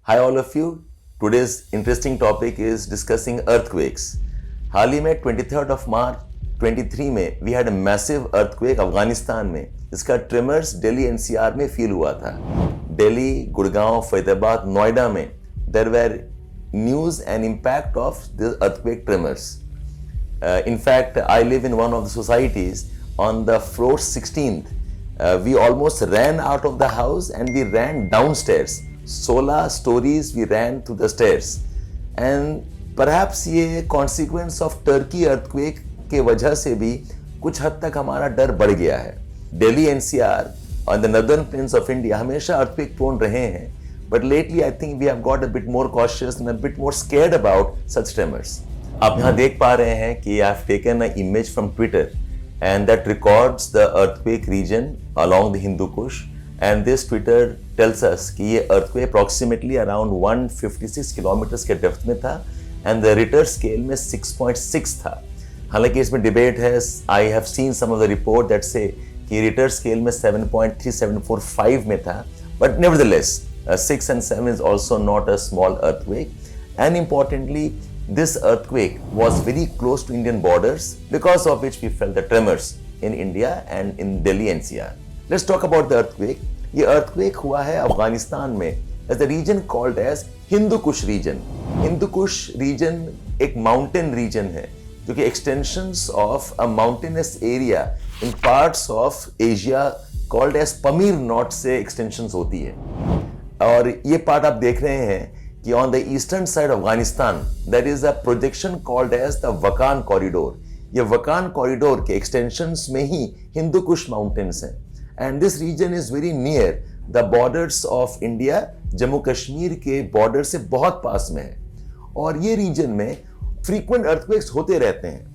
Hi all of you. Today's interesting topic is discussing earthquakes. हाल ही में 23rd of March 23 में we had a massive earthquake Afghanistan में. इसका tremors Delhi NCR में feel हुआ था. दिल्ली, गुड़गांव, फरीदाबाद, नोएडा में there were news and impact of the earthquake tremors. In fact, I live in one of the societies on the floor 16th. We almost ran out of the house and we ran downstairs. 16 stories we ran to the stairs. And perhaps ये consequence of Turkey earthquake के वजह से भी कुछ हद तक हमारा डर बढ़ गया है. Delhi NCR on the northern plains of India हमेशा earthquake prone रहे हैं. But lately I think we have got a bit more cautious and a bit more scared about such tremors. आप यहाँ देख पा रहे हैं कि I have taken an image from Twitter and that records the earthquake region along the Hindu Kush. And this Twitter tells us कि ये earthquake approximately around 156 kilometers के depth में था and the Richter scale में 6.6 था. हालांकि इसमें debate है. I have seen some of the report that say कि Richter scale में 7.3745 में था. But nevertheless, 6 and 7 is also not a small earthquake. And importantly, this earthquake was very close to Indian borders, because of which we felt the tremors in India and in Delhi NCR. Let's talk about the earthquake. ये earthquake हुआ है अफगानिस्तान में as the region called as Hindu Kush region. Hindu Kush region एक mountain region है जो कि extensions of a mountainous area in parts of Asia called as Pamir Knot से extensions होती है. और ये part आप देख रहे हैं कि on the eastern side of Afghanistan there is a projection called as the Wakhan corridor. ये Wakhan corridor के extensions में ही Hindu Kush mountains हैं. And this region is very near the borders of India. Jammu Kashmir के border से बहुत पास में है और ये region में frequent earthquakes होते रहते हैं.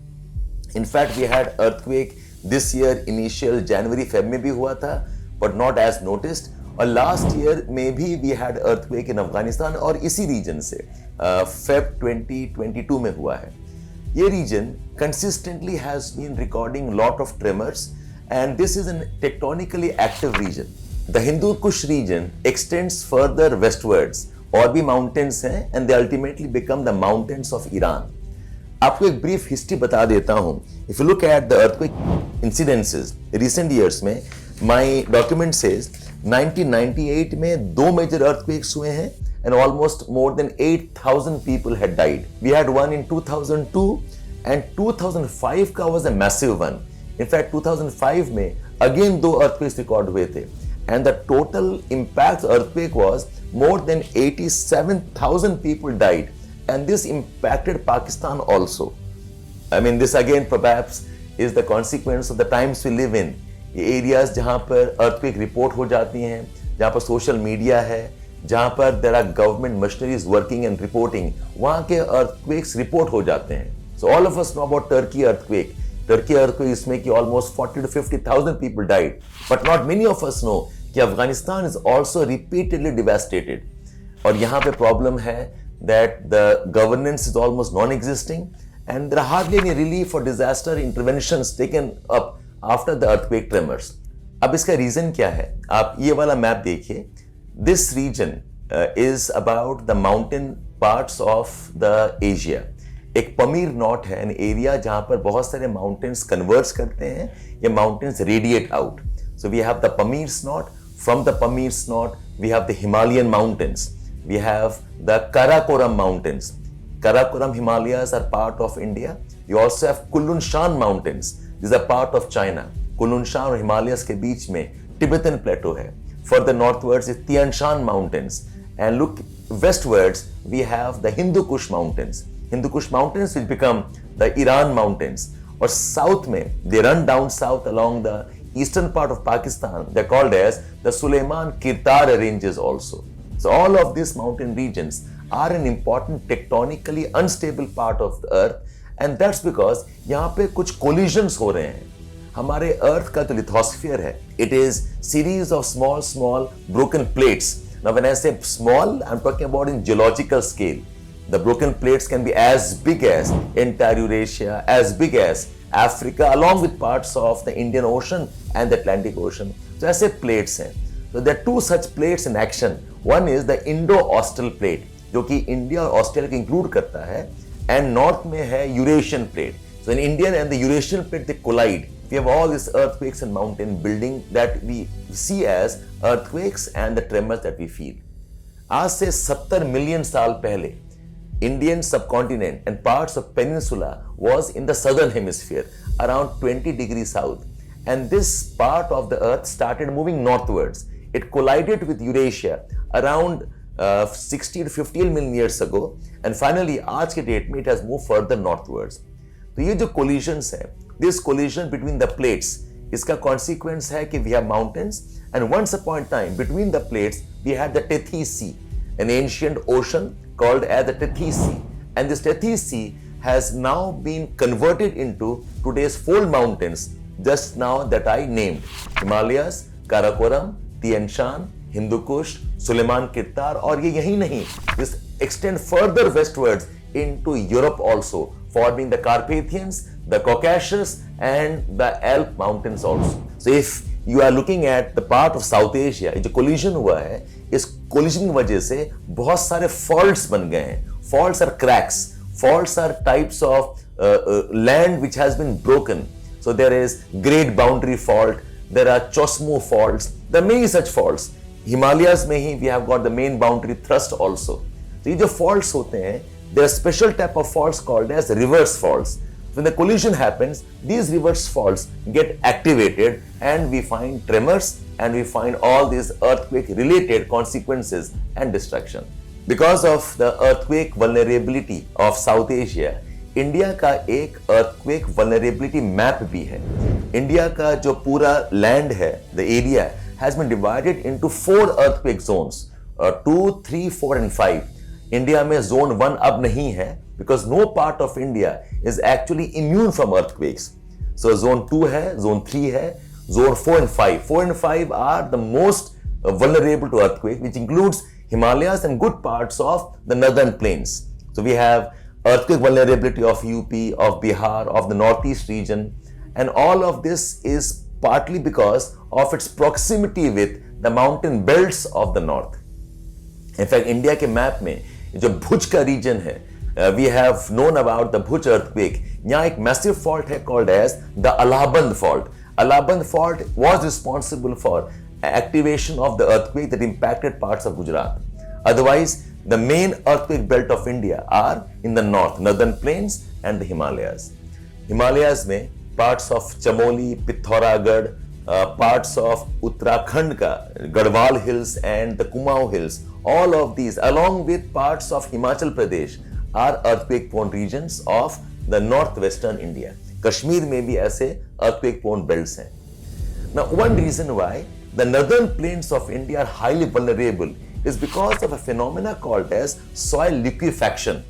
In fact, we had earthquake this year initial January Feb में भी हुआ था but not as noticed. और last year में भी we had earthquake in Afghanistan और इसी region से Feb 2022 में हुआ है. ये region consistently has been recording lot of tremors. And this is a tectonically active region. The Hindu Kush region extends further westwards. और भी mountains हैं and they ultimately become the mountains of Iran. आपको एक brief history बता देता हूँ. If you look at the earthquake incidences recent years में, my document says 1998 में 2 major earthquakes हुए हैं and almost more than 8,000 people had died. We had one in 2002 and 2005 का was a massive one. In fact, 2005 में again 2 earthquakes record हुए थे and the total impact earthquake was more than 87,000 people died and this impacted Pakistan also. I mean, this again perhaps is the consequence of the times we live in. ये areas जहाँ पर earthquake report हो जाती हैं, जहाँ पर social media है, जहाँ पर there are government machineries working and reporting, वहाँ के earthquakes report हो जाते हैं. So all of us know about Turkey earthquake. Turkey earthquake इसमें कि almost 40 to 50,000 people died. But not many of us know कि Afghanistan is also repeatedly devastated. और यहाँ पे problem है that the governance is almost non-existing and there are hardly any relief or disaster interventions taken up after the earthquake tremors. अब इसका reason क्या है? आप ये वाला map देखिए. This region is about the mountain parts of the Asia. एक Pamir knot है एन एरिया जहां पर बहुत सारे माउंटेन्स कन्वर्ज करते हैं. ये mountains radiate out. So we have the Pamirs knot. From the Pamirs knot we have the Himalayan mountains. We have the Karakoram mountains. Karakoram Himalayas are part of India. You also have Kunlun Shan mountains. This are part of China. Kunlun Shan और हिमालयस के बीच में Tibetan plateau है. Northwards northwards is Tian Shan mountains and look westwards we have the Hindu Kush mountains. Hindu Kush mountains will become the Iran mountains. Or south में they run down south along the eastern part of Pakistan. They're called as the Suleiman Kirtar ranges also. So all of these mountain regions are an important tectonically unstable part of the earth and that's because यहाँ पे कुछ collisions हो रहे हैं. हमारे earth का जो lithosphere है, it is series of small broken plates. Now when I say small, I'm talking about in geological scale. The broken plates can be as big as entire Eurasia, as big as Africa, along with parts of the Indian Ocean and the Atlantic Ocean. So ऐसे plates हैं. So there are 2 such plates in action. One is the Indo Australian plate, जो कि India और Australia को include करता है, and north में है Eurasian plate. So in Indian and the Eurasian plate they collide. We have all these earthquakes and mountain building that we see as earthquakes and the tremors that we feel. आज से 70 million साल पहले Indian subcontinent and parts of peninsula was in the southern hemisphere around 20 degrees south, and this part of the earth started moving northwards. It collided with Eurasia around 60 to 50 million years ago, and finally आज के date में it has moved further northwards. तो ये जो collisions है, this collision between the plates, इसका consequence है कि we have mountains, and once upon a time between the plates we had the Tethys Sea, an ancient ocean called as the Tethys Sea, and this Tethys Sea has now been converted into today's fold mountains just now that I named: Himalayas, Karakoram, Tian Shan, Hindu Kush, Suleiman Kirtar, और ये यही नहीं, this extend further westwards into Europe also, forming the Carpathians, the Caucasus, and the Alp mountains also. So if you are looking at the part of South Asia, जो collision हुआ है, इस collision की वजह से बहुत सारे faults बन गए हैं. Faults are cracks. Faults are types of land which has been broken. So there is Great Boundary Fault, there are Chosmo faults, there are many such faults. Himalayas में ही we have got the main boundary thrust also. तो ये जो faults होते हैं, there are special type of faults called as reverse faults. When the collision happens, these reverse faults get activated and we find tremors and we find all these earthquake related consequences and destruction. Because of the earthquake vulnerability of South Asia, India का एक earthquake vulnerability map भी है. India का जो पूरा land है, the area has been divided into 4 earthquake zones, 2, 3, 4 and 5. India में zone 1 अब नहीं है because no part of India is actually immune from earthquakes. So zone 2 है, zone 3 है, zone 4 and 5. 4 and 5 are the most vulnerable to earthquake, which includes Himalayas and good parts of the northern plains. So we have earthquake vulnerability of UP, of Bihar, of the northeast region, and all of this is partly because of its proximity with the mountain belts of the north. In fact, India के map में जो भुज का reason है, we have known about the Bhuj earthquake. यहाँ एक massive fault है called as the Allahabad fault. Allahabad fault was responsible for activation of the earthquake that impacted parts of Gujarat. Otherwise, the main earthquake belt of India are in the north, northern plains and the Himalayas. Himalayas में parts of Chamoli, Pithoragarh, parts of Uttarakhand ka Garhwal hills and the Kumaon hills, all of these along with parts of Himachal Pradesh are earthquake prone regions of the northwestern India. Kashmir में भी ऐसे earthquake prone belts हैं. Now one reason why the northern plains of India are highly vulnerable is because of a phenomena called as soil liquefaction.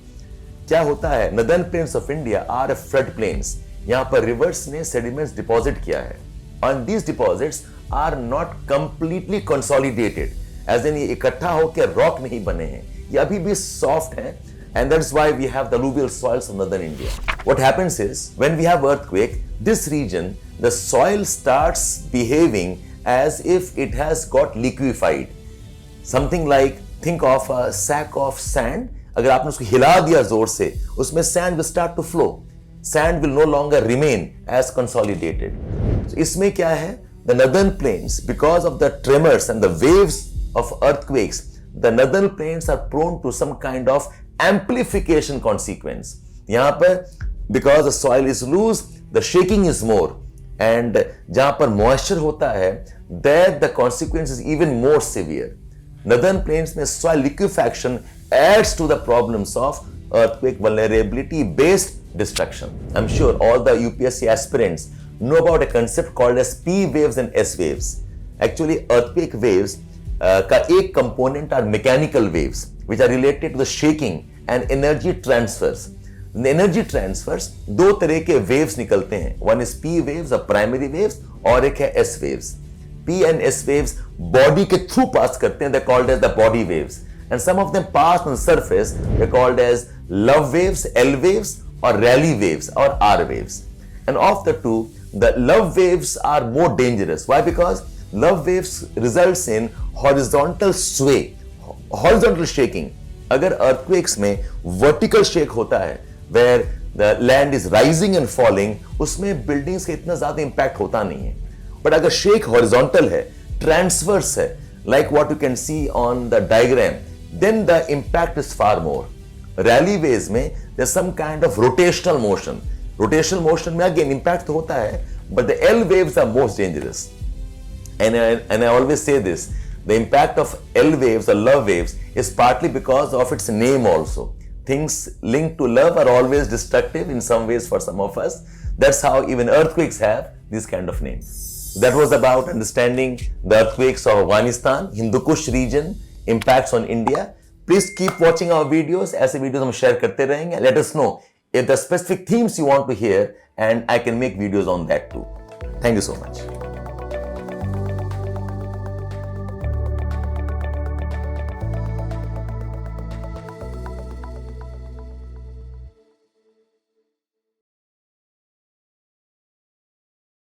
क्या होता है? Northern plains of India are flood plains. यहाँ पर rivers ने sediments deposit किया है, and these deposits are not completely consolidated, as in ये इकट्ठा होकर rock नहीं बने हैं, ये अभी भी soft हैं, and that's why we have the alluvial soils of northern India. What happens is when we have earthquake, this region, the soil starts behaving as if it has got liquefied. Something like, think of a sack of sand. अगर आपने उसको हिला दिया जोर से, उसमें sand will start to flow. Sand will no longer remain as consolidated. So इसमें क्या है? The northern plains, because of the tremors and the waves of earthquakes, the northern plains are prone to some kind of amplification consequence. यहाँ पर because the soil is loose, the shaking is more, and जहाँ पर moisture होता है, there the consequence is even more severe. Northern plains में soil liquefaction adds to the problems of earthquake vulnerability based destruction. I'm sure all the UPSC aspirants know about a concept called as P waves and S waves. Actually, earthquake waves का एक component are mechanical waves, which are related to the shaking and energy transfers. The energy transfers, दो तरह के waves निकलते हैं. One is P waves or primary waves, और एक है S waves. P and S waves body के through pass करते हैं. They're called as the body waves. And some of them pass on the surface. They're called as love waves, L waves, or rally waves, or R waves. And of the two, the love waves are more dangerous. Why? Because love waves results in horizontal sway, horizontal shaking. अगर earthquakes में vertical shake होता है where the land is rising and falling, उसमें buildings का इतना ज्यादा impact होता नहीं है. But अगर shake horizontal है, transverse है, like what you can see on the diagram, then the impact is far more. Rally waves में there's some kind of rotational motion. Rotational motion में again impact तो होता है, but the L waves are most dangerous. And I always say this, the impact of L waves or love waves is partly because of its name also. Things linked to love are always destructive in some ways for some of us. That's how even earthquakes have this kind of name. That was about understanding the earthquakes of Afghanistan, Hindu Kush region, impacts on India. Please keep watching our videos. ऐसे videos हम share करते रहेंगे. Let us know if the specific themes you want to hear and I can make videos on that too. Thank you so much.